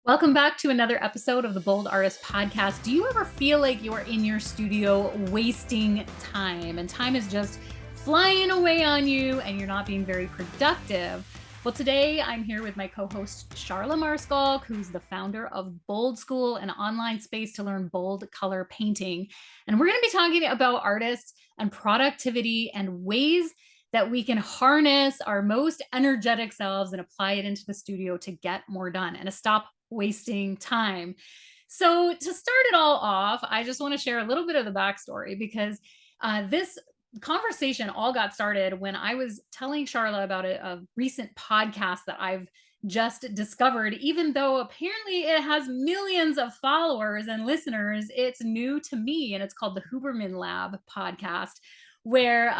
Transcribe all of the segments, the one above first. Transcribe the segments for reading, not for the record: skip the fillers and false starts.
Welcome back to another episode of the Bold Artist Podcast. Do you ever feel like you are in your studio wasting time and time is just flying away on you and you're not being very productive? Well, today I'm here with my co-host Charla Maarschalk, who's the founder of Bold School, an online space to learn bold color painting. And we're going to be talking about artists and productivity and ways that we can harness our most energetic selves and apply it into the studio to get more done and to stop wasting time. So to start it all off, I just want to share a little bit of the backstory because this conversation all got started when I was telling Charla about a recent podcast that I've just discovered. Even though apparently it has millions of followers and listeners, it's new to me, and it's called the Huberman Lab Podcast, where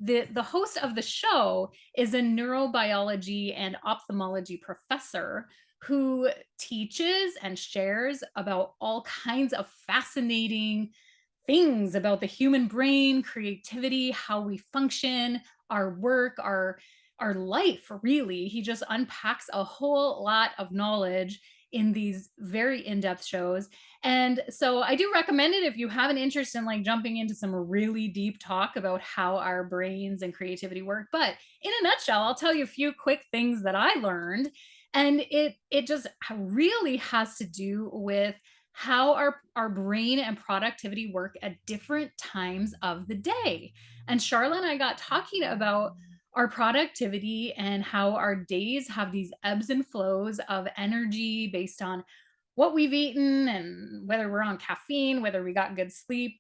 the host of the show is a neurobiology and ophthalmology professor who teaches and shares about all kinds of fascinating things about the human brain, creativity, how we function, our work, our life, really. He just unpacks a whole lot of knowledge in these very in-depth shows. And so I do recommend it if you have an interest in like jumping into some really deep talk about how our brains and creativity work. But in a nutshell, I'll tell you a few quick things that I learned. And it just really has to do with how our brain and productivity work at different times of the day. And Charla and I got talking about our productivity and how our days have these ebbs and flows of energy based on what we've eaten and whether we're on caffeine, whether we got good sleep.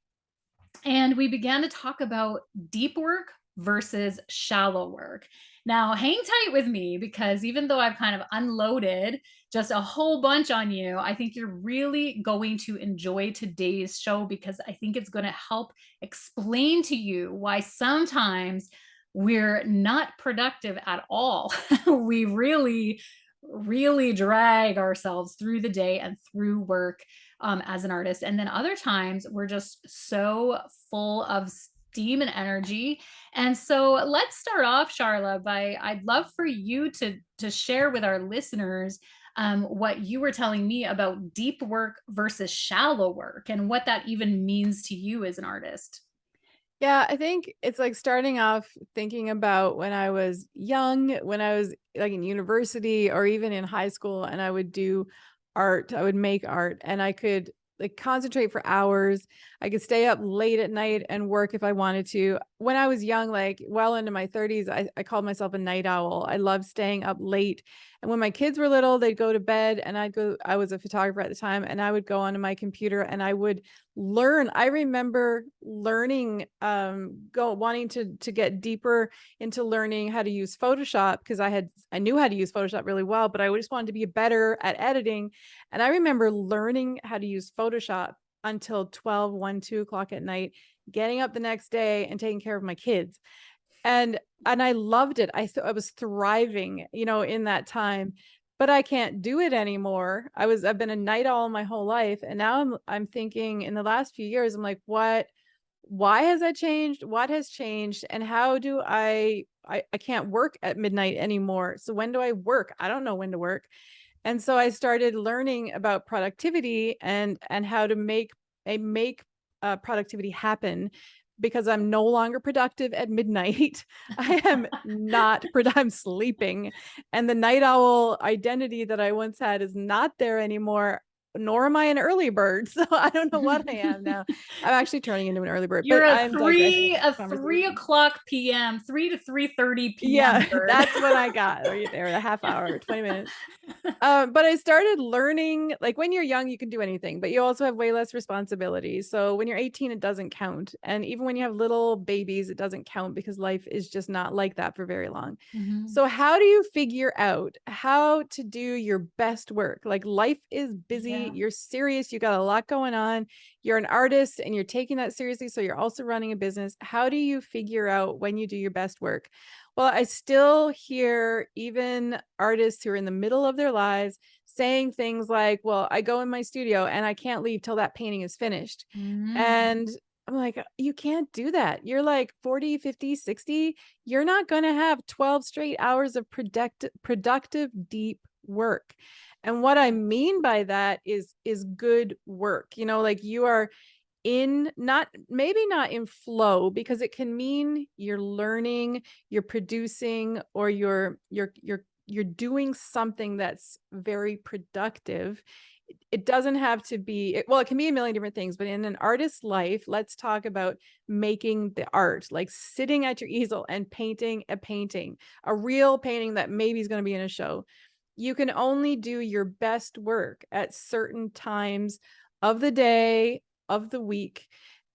And we began to talk about deep work versus shallow work. Now, hang tight with me because even though I've kind of unloaded just a whole bunch on you, I think you're really going to enjoy today's show because I think it's going to help explain to you why sometimes we're not productive at all. We really drag ourselves through the day and through work as an artist. And then other times we're just so full of steam and energy. And so let's start off, Charla, by I'd love for you to share with our listeners what you were telling me about deep work versus shallow work and what that even means to you as an artist. Yeah, I think it's like starting off thinking about when I was young, when I was like in university or even in high school, and I would do art, I would make art, and I could like concentrate for hours. I could stay up late at night and work if I wanted to. When I was young, like well into my 30s, I called myself a night owl. I loved staying up late. And when my kids were little, they'd go to bed and I was a photographer at the time, and I would go onto my computer and I would learn. I remember learning, wanting to get deeper into learning how to use Photoshop because I knew how to use Photoshop really well, but I just wanted to be better at editing. And I remember learning how to use Photoshop until 12, 1, 2 o'clock at night, getting up the next day and taking care of my kids. And I loved it. I was thriving, in that time, but I can't do it anymore. I've been a night owl my whole life. And now I'm thinking in the last few years, I'm like, why has that changed? What has changed? And how do I can't work at midnight anymore. So when do I work? I don't know when to work. And so I started learning about productivity and how to make productivity happen, because I'm no longer productive at midnight. I am not I'm sleeping. And the night owl identity that I once had is not there anymore, nor am I an early bird. So I don't know what I am now. I'm actually turning into an early bird. You're but a I'm 3 o'clock PM, 3 to 3:30 PM. Yeah, that's what I got right there, a half hour, 20 minutes. But I started learning, like when you're young, you can do anything, but you also have way less responsibilities. So when you're 18, it doesn't count. And even when you have little babies, it doesn't count because life is just not like that for very long. Mm-hmm. So how do you figure out how to do your best work? Like life is busy, Yeah. you're serious, you got a lot going on, you're an artist and you're taking that seriously. So you're also running a business. How do you figure out when you do your best work? Well, I still hear even artists who are in the middle of their lives saying things like, well, I go in my studio and I can't leave till that painting is finished. Mm-hmm. And I'm like, you can't do that. You're like 40, 50, 60. You're not going to have 12 straight hours of productive, deep work. And what I mean by that is good work. You know, like you are maybe not in flow, because it can mean you're learning, you're producing, or you're doing something that's very productive. It doesn't have to be, well, it can be a million different things, but in an artist's life, let's talk about making the art, like sitting at your easel and painting a real painting that maybe is going to be in a show. You can only do your best work at certain times of the day, of the week.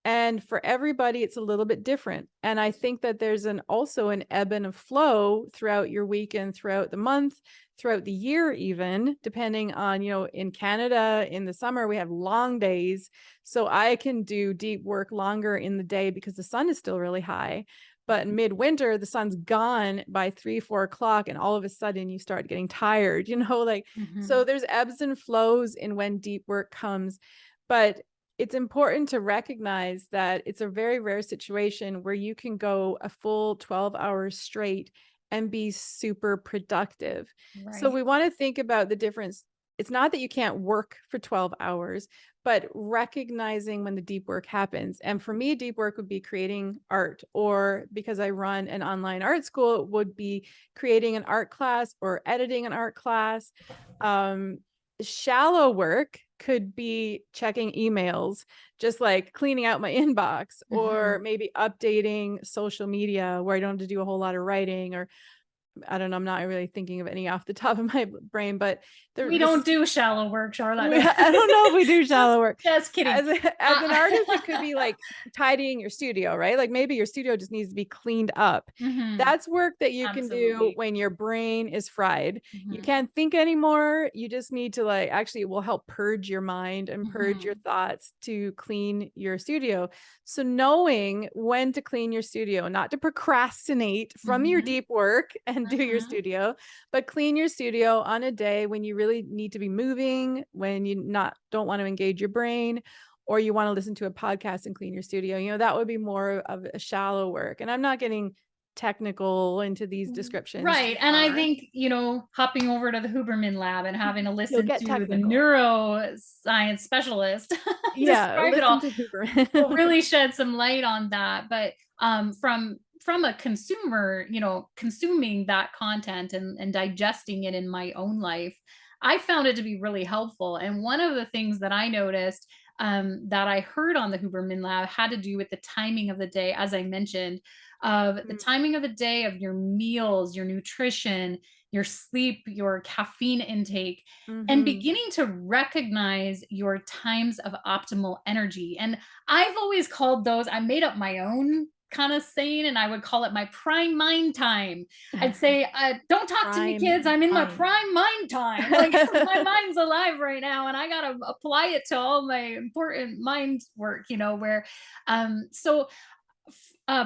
And for everybody, it's a little bit different. And I think that there's also an ebb and a flow throughout your week and throughout the month, throughout the year, even depending on, you know, in Canada, in the summer, we have long days. So I can do deep work longer in the day because the sun is still really high. But in midwinter, the sun's gone by 3-4 o'clock, and all of a sudden you start getting tired, you know, like, so there's ebbs and flows in when deep work comes. But it's important to recognize that it's a very rare situation where you can go a full 12 hours straight and be super productive. Right. So we want to think about the difference. It's not that you can't work for 12 hours, but recognizing when the deep work happens. And for me, deep work would be creating art, or because I run an online art school, it would be creating an art class or editing an art class. Shallow work could be checking emails, just like cleaning out my inbox, or maybe updating social media where I don't have to do a whole lot of writing, or I don't know, I'm not really thinking of any off the top of my brain, but we don't do shallow work, Charla. I don't know if we do shallow work. Just kidding. As an artist, it could be like tidying your studio, right? Like maybe your studio just needs to be cleaned up. That's work that you can do when your brain is fried. You can't think anymore. You just need to, like, actually, it will help purge your mind and purge your thoughts to clean your studio. So knowing when to clean your studio, not to procrastinate from your deep work and do your studio, but clean your studio on a day when you really need to be moving, when you don't want to engage your brain, or you want to listen to a podcast and clean your studio. You know, that would be more of a shallow work. And I'm not getting technical into these descriptions. Right. And I think, you know, hopping over to the Huberman Lab and having to listen to technical. the neuroscience specialist describe it all, will really shed some light on that. But from a consumer, you know, consuming that content and digesting it in my own life, I found it to be really helpful. And one of the things that I noticed that I heard on the Huberman Lab had to do with the timing of the day, as I mentioned, of the timing of the day, of your meals, your nutrition, your sleep, your caffeine intake, and beginning to recognize your times of optimal energy. And I've always called those, I made up my own kind of saying, and I would call it my prime mind time. I'd say, don't talk to me, kids. I'm in my prime mind time. Like, my mind's alive right now, and I got to apply it to all my important mind work, you know, where,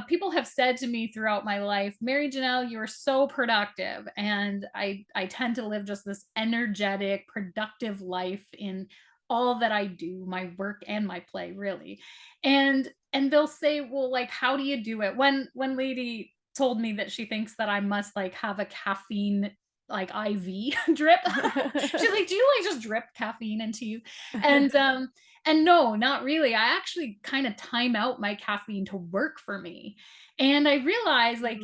people have said to me throughout my life, Mary Janelle, you're so productive. And I tend to live just this energetic, productive life in all that I do, my work and my play, really. And they'll say, well, like, how do you do it? One lady told me that she thinks that I must like have a caffeine like IV drip. She's like, do you like just drip caffeine into you? And no, not really. I actually kind of time out my caffeine to work for me. And I realized like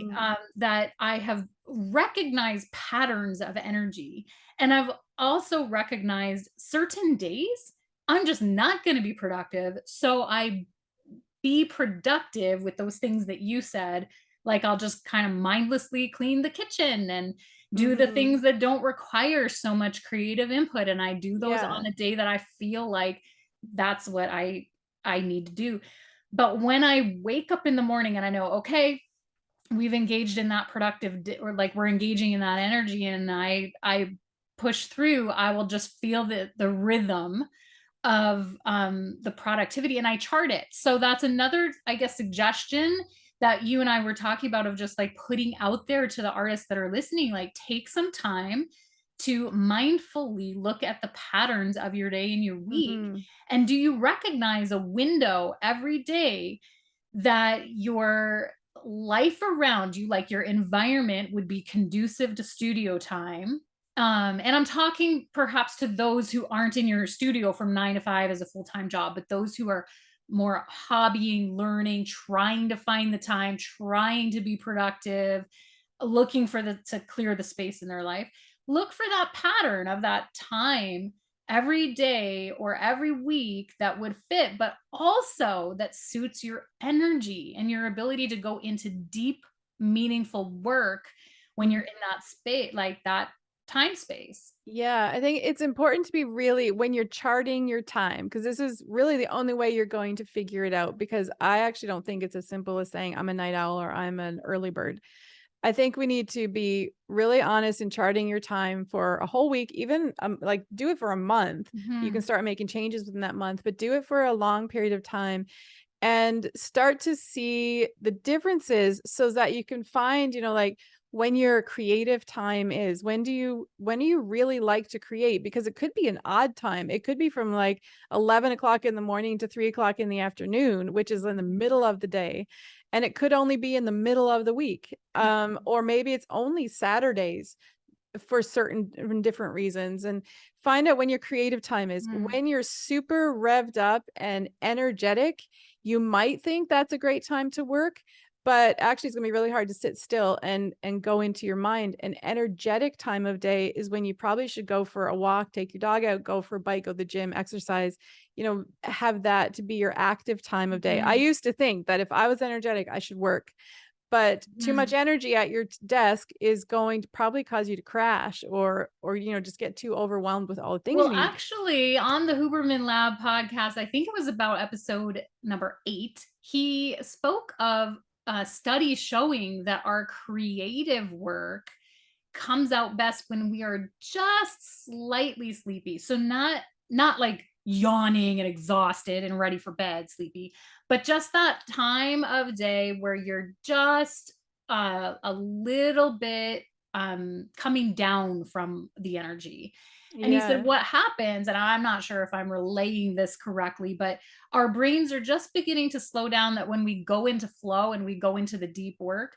that I have recognized patterns of energy. And I've also recognized certain days I'm just not going to be productive. So I be productive with those things that you said. Like, I'll just kind of mindlessly clean the kitchen and do the things that don't require so much creative input. And I do those on a day that I feel like that's what I need to do. But when I wake up in the morning and I know, okay, we've engaged in that productive, or like we're engaging in that energy, and I push through, I will just feel the rhythm of the productivity, and I chart it. So that's another, I guess, suggestion that you and I were talking about, of just like putting out there to the artists that are listening, like, take some time to mindfully look at the patterns of your day and your week. And do you recognize a window every day that your life around you, like your environment, would be conducive to studio time, And I'm talking perhaps to those who aren't in your studio from 9 to 5 as a full-time job, but those who are more hobbying, learning, trying to find the time, trying to be productive, looking for to clear the space in their life. Look for that pattern of that time every day or every week that would fit, but also that suits your energy and your ability to go into deep, meaningful work when you're in that space, like that time space. Yeah, I think it's important to be really when you're charting your time, because this is really the only way you're going to figure it out. Because I actually don't think it's as simple as saying I'm a night owl or I'm an early bird. I think we need to be really honest in charting your time for a whole week, even like do it for a month. You can Mhm. start making changes within that month, but do it for a long period of time and start to see the differences so that you can find, like when your creative time is, when do you really like to create? Because it could be an odd time. It could be from like 11 o'clock in the morning to 3 o'clock in the afternoon, which is in the middle of the day. And it could only be in the middle of the week. Or maybe it's only Saturdays for certain different reasons, and find out when your creative time is. Mm. When you're super revved up and energetic, you might think that's a great time to work, but actually it's going to be really hard to sit still and go into your mind. An energetic time of day is when you probably should go for a walk, take your dog out, go for a bike, go to the gym, exercise, have that to be your active time of day. I Mhm. used to think that if I was energetic, I should work, but too much Mhm. energy at your desk is going to probably cause you to crash or just get too overwhelmed with all the things Well, you need. actually, on the Huberman Lab podcast, I think it was about episode number 8, he spoke of studies showing that our creative work comes out best when we are just slightly sleepy. So not like yawning and exhausted and ready for bed, sleepy, but just that time of day where you're just a little bit coming down from the energy. And he said Yeah. what happens, and I'm not sure if I'm relaying this correctly, but our brains are just beginning to slow down, that when we go into flow and we go into the deep work,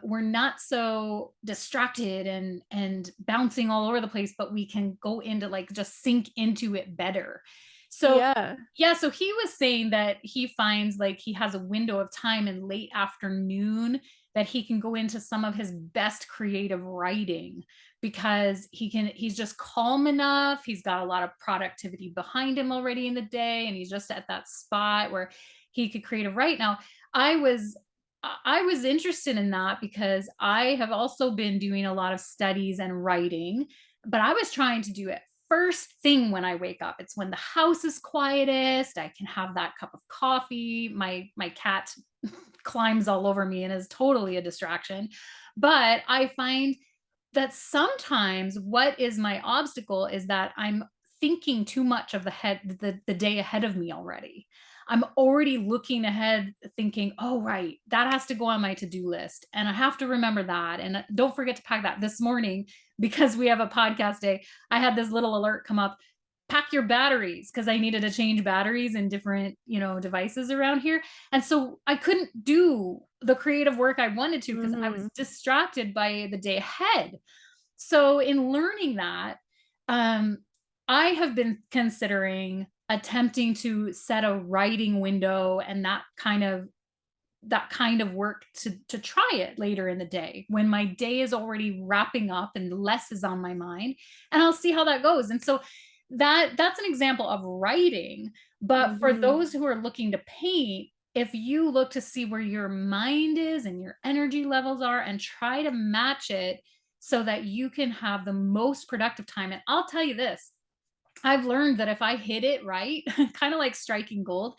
we're not so distracted and bouncing all over the place, but we can go into like just sink into it better. So Yeah. yeah, so he was saying that he finds like he has a window of time in late afternoon that he can go into some of his best creative writing, because he's just calm enough, he's got a lot of productivity behind him already in the day, and he's just at that spot where he could create a write. Now I was interested in that because I have also been doing a lot of studies and writing, but I was trying to do it first thing when I wake up. It's when the house is quietest. I can have that cup of coffee. My cat climbs all over me and is totally a distraction. But I find that sometimes what is my obstacle is that I'm thinking too much of the day ahead of me already. I'm already looking ahead thinking, oh right, that has to go on my to-do list and I have to remember that, and don't forget to pack that. This morning, because we have a podcast day, I had this little alert come up: pack your batteries, because I needed to change batteries in different, devices around here. And so I couldn't do the creative work I wanted to because I was Hmm. distracted by the day ahead. So in learning that, um, I have been considering attempting to set a writing window and that kind of work to try it later in the day when my day is already wrapping up and less is on my mind, and I'll see how that goes. And so that's an example of writing. But for Hmm. those who are looking to paint, if you look to see where your mind is and your energy levels are and try to match it so that you can have the most productive time. And I'll tell you this, I've learned that if I hit it right, kind of like striking gold,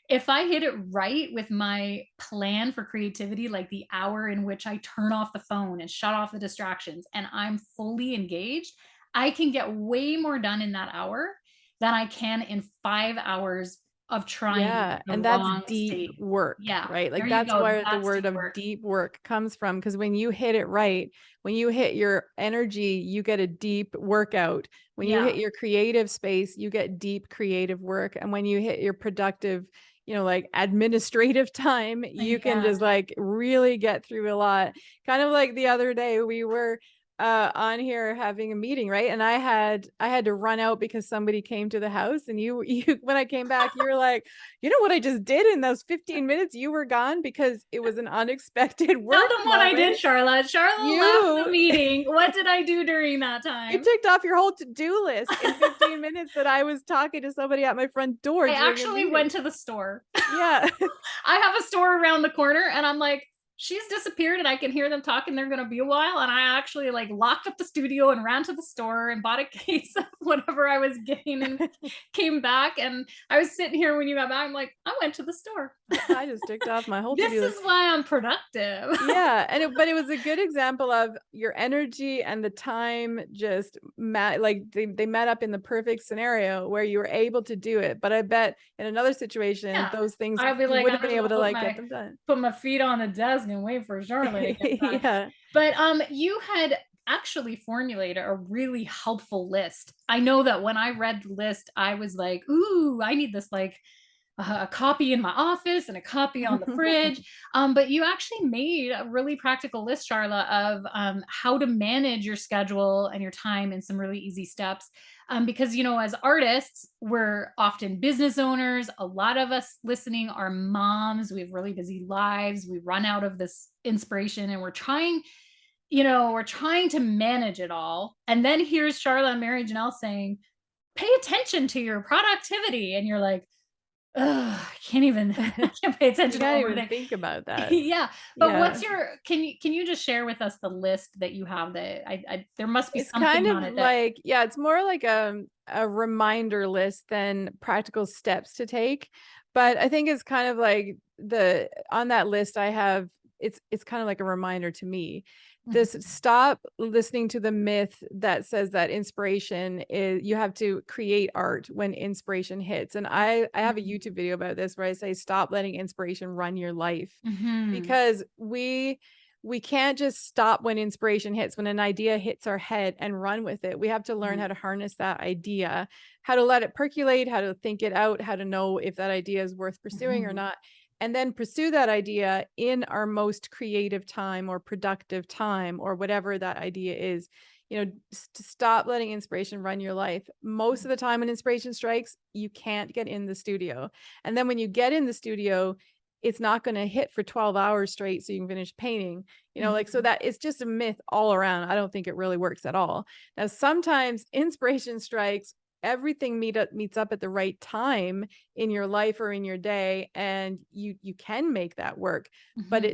if I hit it right with my plan for creativity, like the hour in which I turn off the phone and shut off the distractions and I'm fully engaged, I can get way more done in that hour than I can in 5 hours of trying Yeah, the and that's wrong deep state. work, Yeah, right? there Like you that's go. where the That's word deep of work. deep work comes from. Because when you hit it right, when you hit your energy, you get a deep workout. When you Yeah. hit your creative space, you get deep creative work. And when you hit your productive, like administrative time, you can Yeah. just like really get through a lot. Kind of like the other day, we were on here having a meeting, right? And I had to run out because somebody came to the house, and you when I came back, you were like, you know what I just did in those 15 minutes you were gone, because it was an unexpected work Tell them what I did, moment. Charla. Charla left the meeting. What did I do during that time? You ticked off your whole to-do list in 15 minutes that I was talking to somebody at my front door. I actually went to the store. Yeah. I have a store around the corner, and I'm like, she's disappeared and I can hear them talking. They're going to be a while. And I actually like locked up the studio and ran to the store and bought a case of whatever I was getting and came back. And I was sitting here when you got back. I'm like, I went to the store. I just ticked off my whole This is why I'm productive. Yeah. But it was a good example of your energy and the time just like they met up in the perfect scenario where you were able to do it. But I bet in another situation, those things I'd be like, would have been able to like get them done. Put my feet on the desk and wait for Charla to get back. Yeah. But you had actually formulated a really helpful list. I know that when I read the list, I was like, ooh, I need this like a copy in my office and a copy on the fridge. But you actually made a really practical list, Charla, of how to manage your schedule and your time in some really easy steps. Because, you know, as artists, we're often business owners. A lot of us listening are moms. We have really busy lives. We run out of this inspiration, and we're trying to manage it all. And then here's Charla and Mary Janelle saying, pay attention to your productivity. And you're like, I can't pay attention. I can't even think about that. Yeah. But can you just share with us the list that you have that there must be something kind of on it like, it's more like a reminder list than practical steps to take. But I think it's kind of like on that list I have, it's kind of like a reminder to me. This stop listening to the myth that says that inspiration is you have to create art when inspiration hits. And I have a YouTube video about this where I say, stop letting inspiration run your life, because we can't just stop when inspiration hits, when an idea hits our head and run with it. We have to learn how to harness that idea, how to let it percolate, how to think it out, how to know if that idea is worth pursuing or not. And then pursue that idea in our most creative time or productive time or whatever that idea is. You know, to stop letting inspiration run your life. Most of the time when inspiration strikes, you can't get in the studio. And then when you get in the studio, it's not going to hit for 12 hours straight so you can finish painting, you know, like, so that it's just a myth all around. I don't think it really works at all. Now, sometimes inspiration strikes, everything meets up at the right time in your life or in your day, and you can make that work. But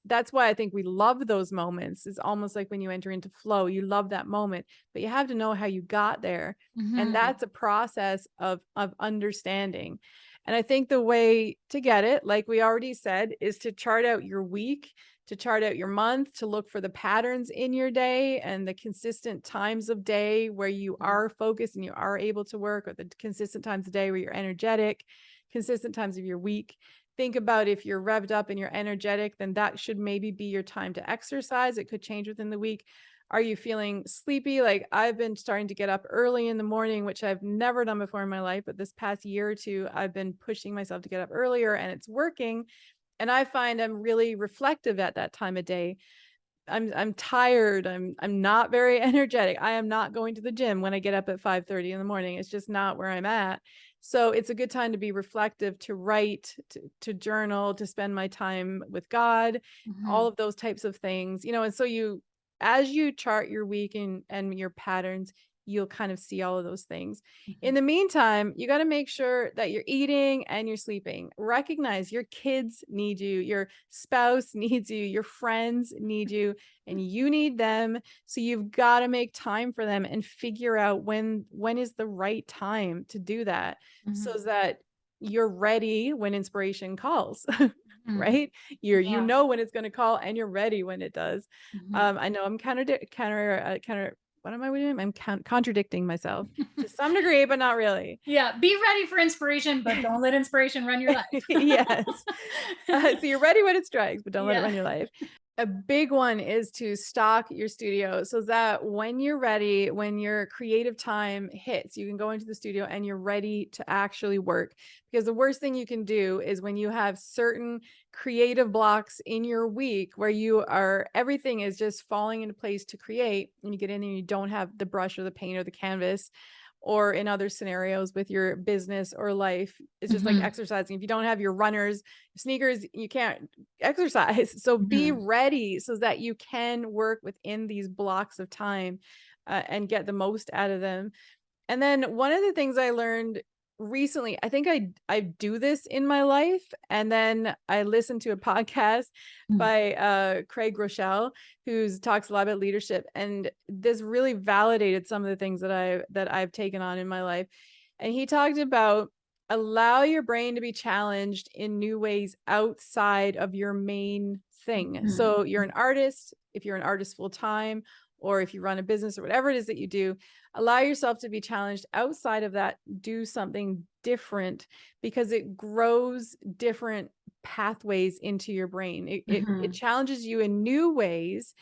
that's why I think we love those moments. It's almost like when you enter into flow, you love that moment, but you have to know how you got there. And that's a process of understanding. And I think the way to get it, like we already said, is to chart out your week, to chart out your month, to look for the patterns in your day and the consistent times of day where you are focused and you are able to work, or the consistent times of day where you're energetic, consistent times of your week. Think about if you're revved up and you're energetic, then that should maybe be your time to exercise. It could change within the week. Are you feeling sleepy? Like I've been starting to get up early in the morning, which I've never done before in my life, but this past year or two, I've been pushing myself to get up earlier, and it's working. And I find I'm really reflective at that time of day. I'm tired. I'm not very energetic. I am not going to the gym when I get up at 5:30 in the morning. It's just not where I'm at. So it's a good time to be reflective, to write, to journal, to spend my time with God, all of those types of things, you know. And so as you chart your week and your patterns, you'll kind of see all of those things. In the meantime, you got to make sure that you're eating and you're sleeping. Recognize your kids need you, your spouse needs you, your friends need you, and you need them. So you've got to make time for them and figure out when is the right time to do that, so that you're ready when inspiration calls. Right? You know when it's going to call, and you're ready when it does. I know I'm what am I doing? I'm contradicting myself to some degree, but not really. Yeah. Be ready for inspiration, but don't let inspiration run your life. Yes. So you're ready when it strikes, but don't let it run your life. A big one is to stock your studio so that when you're ready, when your creative time hits, you can go into the studio and you're ready to actually work. Because the worst thing you can do is when you have certain creative blocks in your week where everything is just falling into place to create, and you get in there and you don't have the brush or the paint or the canvas, or in other scenarios with your business or life, it's just like exercising. If you don't have your runners, sneakers, you can't exercise. So be ready so that you can work within these blocks of time and get the most out of them. And then one of the things I learned recently, I think I do this in my life, and then I listened to a podcast by Craig Rochelle, who talks a lot about leadership, and this really validated some of the things that I've taken on in my life. And he talked about allow your brain to be challenged in new ways outside of your main thing. So you're an artist, if you're an artist full time, or if you run a business or whatever it is that you do, allow yourself to be challenged outside of that. Do something different because it grows different pathways into your brain. It challenges you in new ways.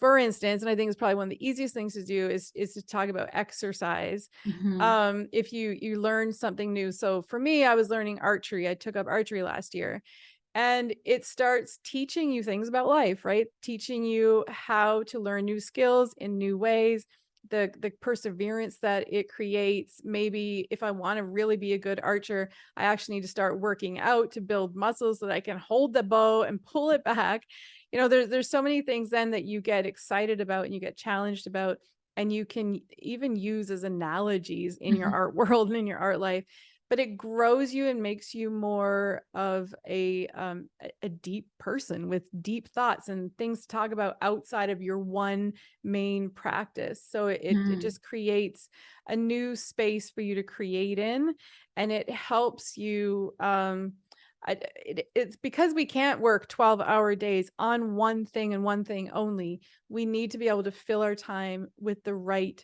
For instance, and I think it's probably one of the easiest things to do is to talk about exercise. If you learn something new. So for me, I was learning archery. I took up archery last year. And it starts teaching you things about life, right? Teaching you how to learn new skills in new ways, the perseverance that it creates. Maybe if I want to really be a good archer, I actually need to start working out to build muscles so that I can hold the bow and pull it back. There's so many things then that you get excited about and you get challenged about, and you can even use as analogies in your art world and in your art life. But it grows you and makes you more of a deep person with deep thoughts and things to talk about outside of your one main practice. So it just creates a new space for you to create in, and it helps you. It's because we can't work 12-hour days on one thing and one thing only. We need to be able to fill our time with the right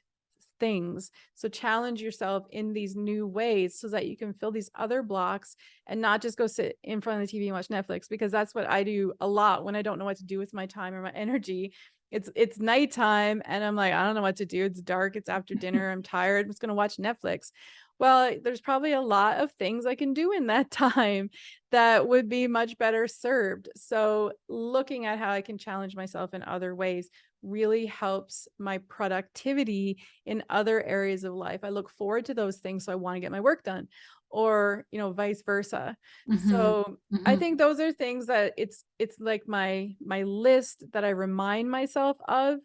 things. So challenge yourself in these new ways so that you can fill these other blocks and not just go sit in front of the TV and watch Netflix, because that's what I do a lot when I don't know what to do with my time or my energy. It's nighttime and I'm like, I don't know what to do. It's dark. It's after dinner. I'm tired. I'm just going to watch Netflix. Well, there's probably a lot of things I can do in that time that would be much better served. So looking at how I can challenge myself in other ways really helps my productivity in other areas of life. I look forward to those things, so I want to get my work done, or vice versa. So I think those are things that it's like my list that I remind myself of,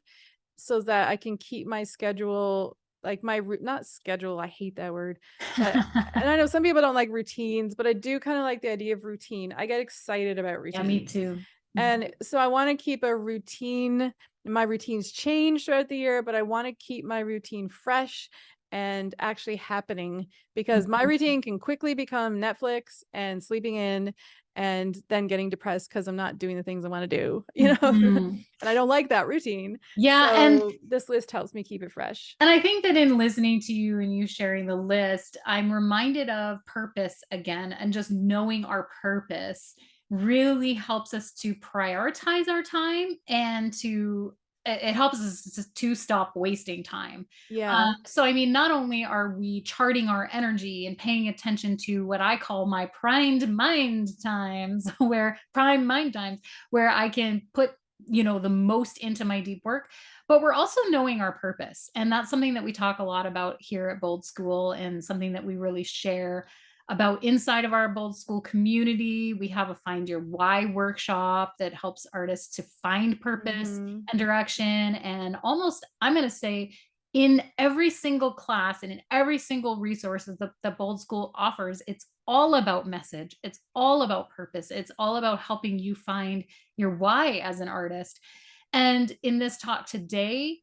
so that I can keep my schedule, like not schedule, I hate that word, but and I know some people don't like routines, but I do kind of like the idea of routine. I get excited about routine. Yeah, me too. And so I want to keep a routine. My routines change throughout the year, but I want to keep my routine fresh and actually happening, because my routine can quickly become Netflix and sleeping in and then getting depressed because I'm not doing the things I want to do, and I don't like that routine. Yeah. So And this list helps me keep it fresh. And I think that in listening to you and you sharing the list, I'm reminded of purpose again, and just knowing our purpose really helps us to prioritize our time, and it helps us to stop wasting time. Yeah. So, I mean, not only are we charting our energy and paying attention to what I call my prime mind times, where I can put, the most into my deep work, but we're also knowing our purpose. And that's something that we talk a lot about here at Bold School, and something that we really share about inside of our Bold School community. We have a Find Your Why workshop that helps artists to find purpose and direction. And almost, I'm going to say, in every single class and in every single resource that Bold School offers, it's all about message. It's all about purpose. It's all about helping you find your why as an artist. And in this talk today,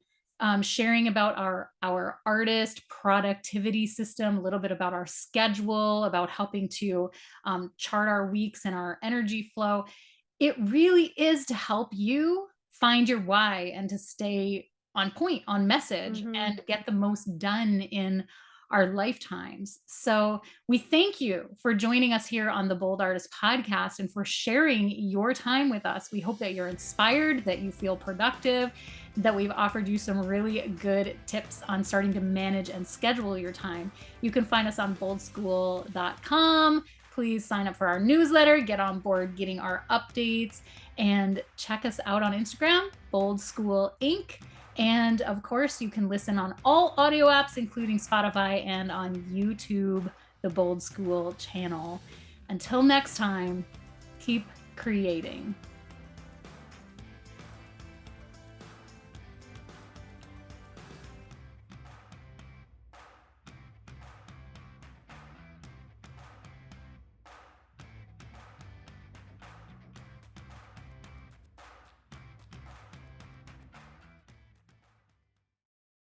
sharing about our artist productivity system, a little bit about our schedule, about helping to chart our weeks and our energy flow. It really is to help you find your why and to stay on point, on message, and get the most done in our lifetimes. So we thank you for joining us here on the Bold Artist Podcast and for sharing your time with us. We hope that you're inspired, that you feel productive, that we've offered you some really good tips on starting to manage and schedule your time. You can find us on boldschool.com. Please sign up for our newsletter, get on board getting our updates, and check us out on Instagram, Bold School Inc. And of course, you can listen on all audio apps, including Spotify, and on YouTube, the Bold School channel. Until next time, keep creating.